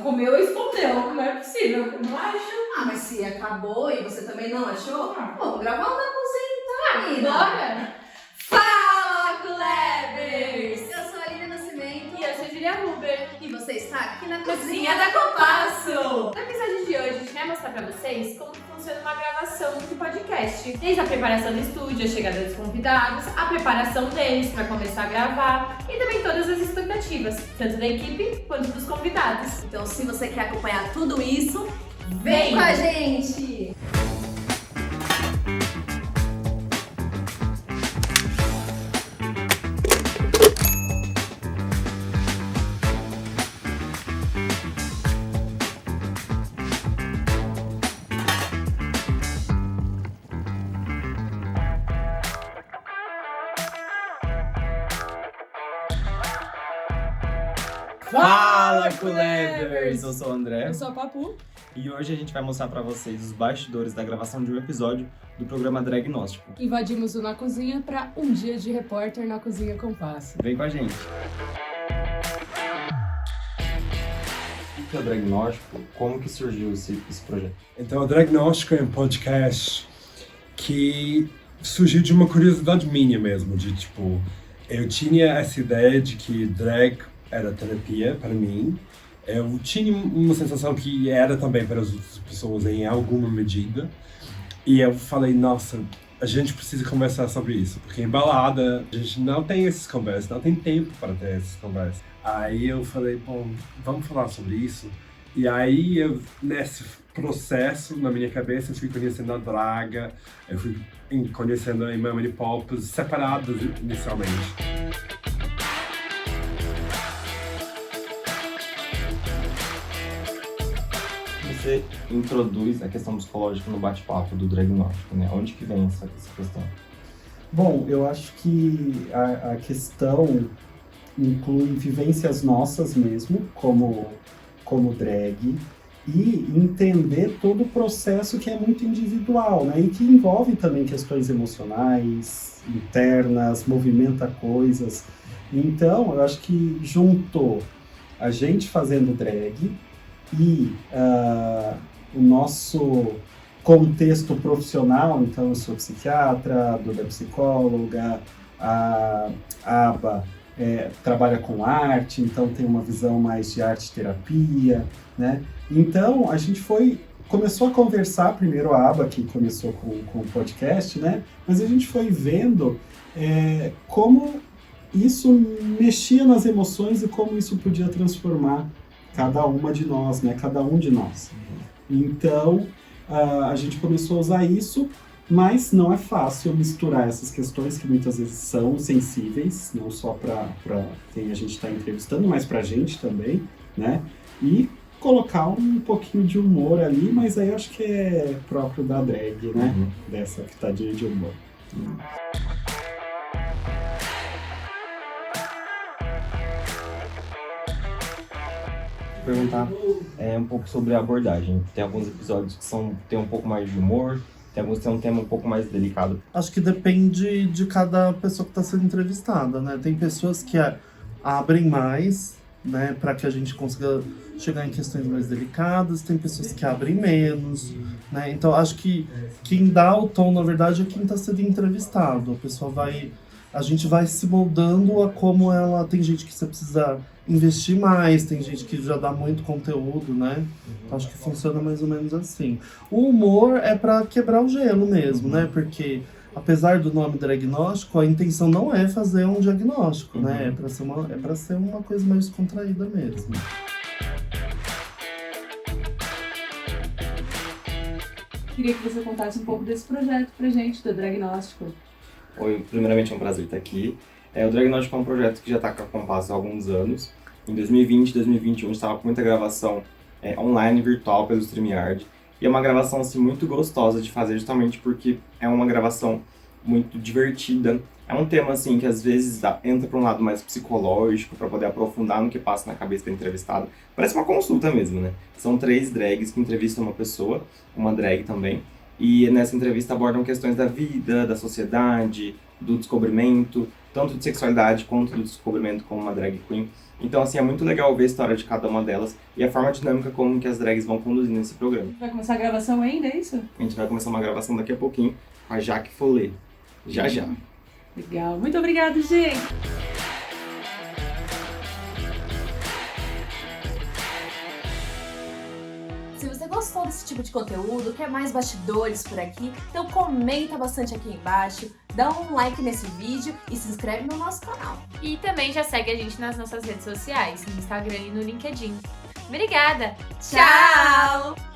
comeu e escondeu. Não é possível, eu não acho. Ah, mas se acabou e você também não achou, vamos gravar um na cozinha então, menina. Bora! Fala, Klebers! Eu sou a Aline Nascimento. E eu sou a Julia Huber. E você está aqui na Cozinha da Compasso! No episódio de hoje, a gente vai mostrar pra vocês como que funciona uma gravação de podcast. Desde a preparação do estúdio, a chegada dos convidados, a preparação deles pra começar a gravar e também todas as expectativas, tanto da equipe quanto dos convidados. Então, se você quer acompanhar tudo isso, Vem com a gente! Fala, Klebers! Eu sou o André Eu sou a Papu. e hoje a gente vai mostrar pra vocês os bastidores da gravação de um episódio do programa Dragnóstico. Invadimos o Na Cozinha para um dia de repórter na Cozinha Compasso. Vem com a gente! O que é o Dragnóstico? Como que surgiu esse projeto? Então, o Dragnóstico é um podcast que surgiu de uma curiosidade minha mesmo, de tipo, eu tinha essa ideia de que drag era terapia para mim, eu tinha uma sensação que era também para as outras pessoas em alguma medida, e eu falei, nossa, a gente precisa conversar sobre isso, porque em balada a gente não tem essas conversas, não tem tempo para ter essas conversas. Aí eu falei, bom, vamos falar sobre isso. E aí, nesse processo, na minha cabeça, eu fui conhecendo a Draga, eu fui conhecendo a Mama Pops, separadas inicialmente. Você introduz a questão psicológica no bate-papo do Dragnóstico, né? Onde que vem essa questão? Bom, eu acho que a questão inclui vivências nossas mesmo, como drag, e entender todo o processo que é muito individual, né? E que envolve também questões emocionais, internas, movimenta coisas. Então, eu acho que juntou a gente fazendo drag e o nosso contexto profissional, então eu sou psiquiatra, a Duda é psicóloga, a Aba trabalha com arte, então tem uma visão mais de arte-terapia, né? Então a gente começou a conversar, primeiro a Aba, que começou com o podcast, né? Mas a gente foi vendo como isso mexia nas emoções e como isso podia transformar cada uma de nós, né? Cada um de nós. Então, a gente começou a usar isso, mas não é fácil misturar essas questões que muitas vezes são sensíveis, não só para quem a gente está entrevistando, mas para a gente também, né? E colocar um pouquinho de humor ali, mas aí eu acho que é próprio da drag, né? Dessa pitadinha de humor. Perguntar um pouco sobre a abordagem. Tem alguns episódios que tem um pouco mais de humor, tem alguns que tem um tema um pouco mais delicado. Acho que depende de cada pessoa que está sendo entrevistada, né? Tem pessoas que abrem mais, né, para que a gente consiga chegar em questões mais delicadas, tem pessoas que abrem menos, né? Então acho que quem dá o tom, na verdade, é quem está sendo entrevistado. A gente vai se moldando a como ela... Tem gente que você precisa investir mais, tem gente que já dá muito conteúdo, né? Então, acho que funciona mais ou menos assim. O humor é para quebrar o gelo mesmo, né? Porque, apesar do nome Dragnóstico, a intenção não é fazer um diagnóstico, né? É para ser uma coisa mais descontraída mesmo. Queria que você contasse um pouco desse projeto pra gente, do Dragnóstico. Oi, primeiramente é um prazer estar aqui. O Dragnóstico é um projeto que já está com a Compasso há alguns anos. Em 2020 e 2021 a gente estava com muita gravação online, virtual, pelo StreamYard. E é uma gravação assim, muito gostosa de fazer, justamente porque é uma gravação muito divertida. É um tema assim, que às vezes entra para um lado mais psicológico, para poder aprofundar no que passa na cabeça da entrevistada. Parece uma consulta mesmo, né? São 3 drags que entrevistam uma pessoa, uma drag também. E nessa entrevista abordam questões da vida, da sociedade, do descobrimento, tanto de sexualidade quanto do descobrimento como uma drag queen. Então, assim, é muito legal ver a história de cada uma delas e a forma dinâmica como que as drags vão conduzindo esse programa. Vai começar a gravação ainda, é isso? A gente vai começar uma gravação daqui a pouquinho com a Jaque Follet. Já. Legal. Muito obrigada, gente. Se você gostou desse tipo de conteúdo, quer mais bastidores por aqui, então comenta bastante aqui embaixo, dá um like nesse vídeo e se inscreve no nosso canal. E também já segue a gente nas nossas redes sociais, no Instagram e no LinkedIn. Obrigada! Tchau!